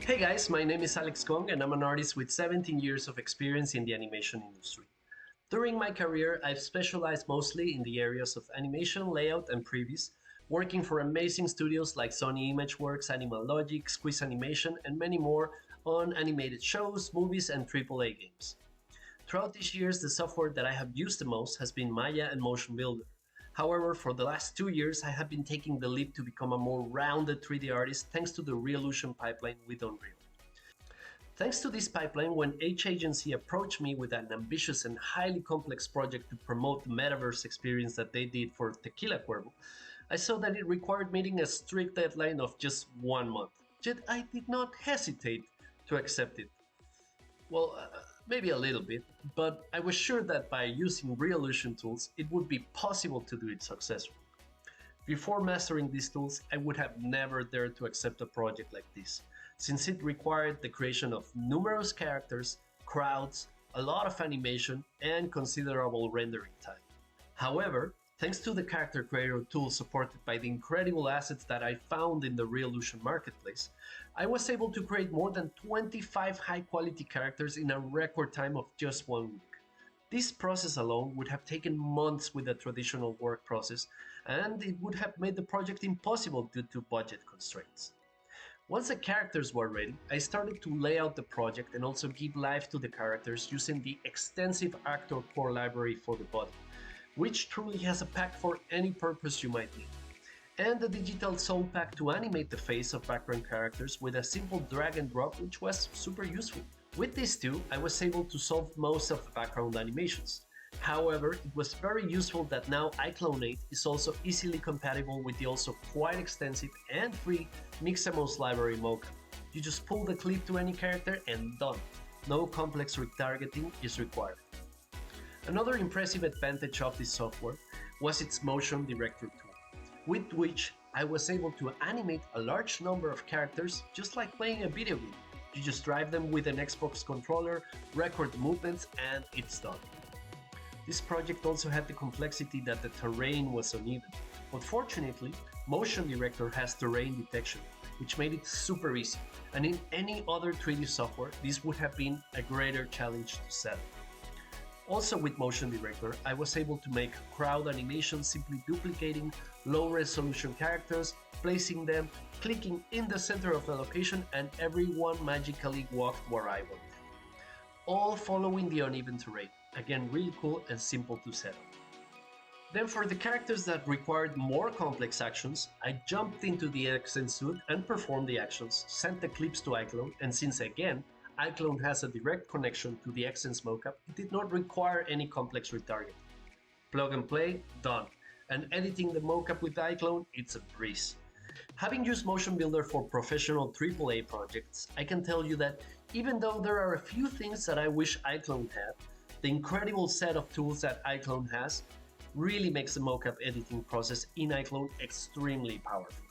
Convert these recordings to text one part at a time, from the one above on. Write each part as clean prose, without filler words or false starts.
Hey guys, my name is Alex Kong and I'm an artist with 17 years of experience in the animation industry. During my career, I've specialized mostly in the areas of animation, layout, and previs, working for amazing studios like Sony Imageworks, Animal Logic, Squeeze Animation, and many more on animated shows, movies, and AAA games. Throughout these years, the software that I have used the most has been Maya and Motion Builder. However, for the last 2 years, I have been taking the leap to become a more rounded 3D artist thanks to the Reallusion pipeline with Unreal. Thanks to this pipeline, when H Agency approached me with an ambitious and highly complex project to promote the Metaverse Experience that they did for Tequila Cuervo, I saw that it required meeting a strict deadline of just 1 month. Yet I did not hesitate to accept it. Well, maybe a little bit, but I was sure that by using Reallusion tools, it would be possible to do it successfully. Before mastering these tools, I would have never dared to accept a project like this, since it required the creation of numerous characters, crowds, a lot of animation, and considerable rendering time. However, thanks to the character creator tool supported by the incredible assets that I found in the Reallusion marketplace, I was able to create more than 25 high-quality characters in a record time of just 1 week. This process alone would have taken months with a traditional work process, and it would have made the project impossible due to budget constraints. Once the characters were ready, I started to lay out the project and also give life to the characters using the extensive Actorcore library for the body, which truly has a pack for any purpose you might need, and the digital soul pack to animate the face of background characters with a simple drag and drop, which was super useful. With these two, I was able to solve most of the background animations. However, it was very useful that now iClone 8 is also easily compatible with the also quite extensive and free Mixamos library Mocap. You just pull the clip to any character and done. No complex retargeting is required. Another impressive advantage of this software was its motion director tool, with which I was able to animate a large number of characters just like playing a video game. You just drive them with an Xbox controller, record the movements, and it's done. This project also had the complexity that the terrain was uneven, but fortunately, Motion Director has terrain detection, which made it super easy, and in any other 3D software, this would have been a greater challenge to set. Also with Motion Director, I was able to make crowd animations simply duplicating low-resolution characters, placing them, clicking in the center of the location, and everyone magically walked where I wanted. All following the uneven terrain. Again, really cool and simple to set up. Then for the characters that required more complex actions, I jumped into the Xsens suite and performed the actions, sent the clips to iClone, and since again, iClone has a direct connection to the Xsens mocap, it did not require any complex retargeting. Plug and play, done. And editing the mocap with iClone, it's a breeze. Having used Motion Builder for professional AAA projects, I can tell you that even though there are a few things that I wish iClone had, the incredible set of tools that iClone has really makes the mocap editing process in iClone extremely powerful.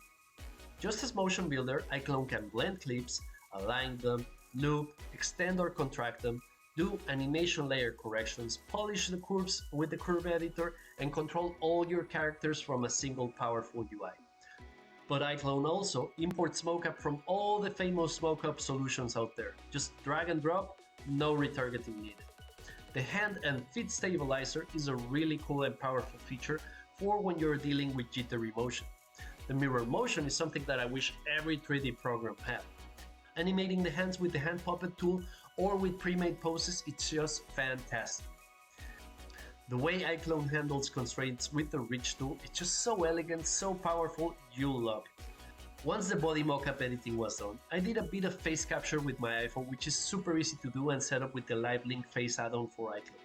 Just as Motion Builder, iClone can blend clips, align them, loop, extend or contract them, do animation layer corrections, polish the curves with the curve editor, and control all your characters from a single powerful UI. But iClone also imports mocap from all the famous mocap solutions out there. Just drag and drop, no retargeting needed. The hand and feet stabilizer is a really cool and powerful feature for when you're dealing with jittery motion. The mirror motion is something that I wish every 3D program had. Animating the hands with the hand puppet tool or with pre-made poses, it's just fantastic. The way iClone handles constraints with the Reach tool, it's just so elegant, so powerful, you'll love it. Once the body mocap editing was done, I did a bit of face capture with my iPhone, which is super easy to do and set up with the Live Link face add-on for iClone.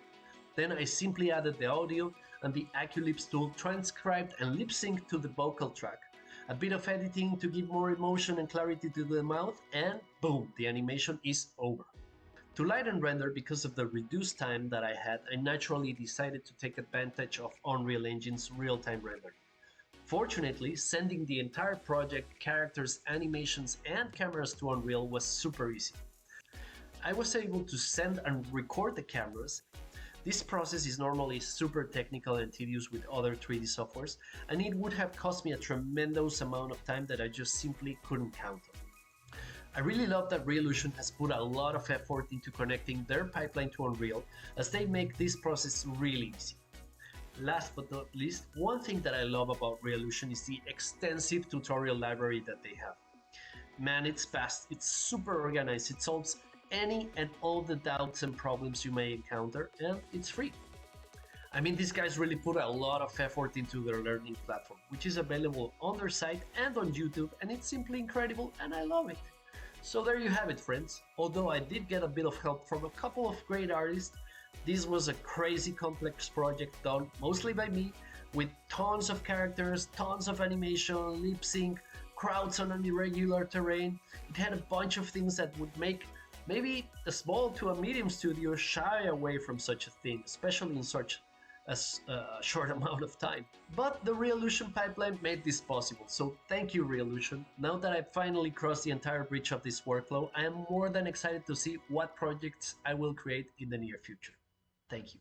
Then I simply added the audio and the Aculips tool transcribed and lip-synced to the vocal track. A bit of editing to give more emotion and clarity to the mouth, and boom, the animation is over. To light and render, because of the reduced time that I had, I naturally decided to take advantage of Unreal Engine's real-time rendering. Fortunately, sending the entire project, characters, animations, and cameras to Unreal was super easy. I was able to send and record the cameras. This process is normally super technical and tedious with other 3D softwares, and it would have cost me a tremendous amount of time that I just simply couldn't count on. I really love that Reallusion has put a lot of effort into connecting their pipeline to Unreal, as they make this process really easy. Last but not least, one thing that I love about Reallusion is the extensive tutorial library that they have. Man, it's fast, it's super organized, it solves any and all the doubts and problems you may encounter, and it's free. I mean, these guys really put a lot of effort into their learning platform, which is available on their site and on YouTube, and it's simply incredible, and I love it. So there you have it, friends. Although I did get a bit of help from a couple of great artists, this was a crazy complex project done mostly by me, with tons of characters, tons of animation, lip sync, crowds on an irregular terrain. It had a bunch of things that would make maybe a small to a medium studio shy away from such a thing, especially in such a short amount of time. But the Reallusion pipeline made this possible, so thank you, Reallusion. Now that I've finally crossed the entire bridge of this workflow, I am more than excited to see what projects I will create in the near future. Thank you.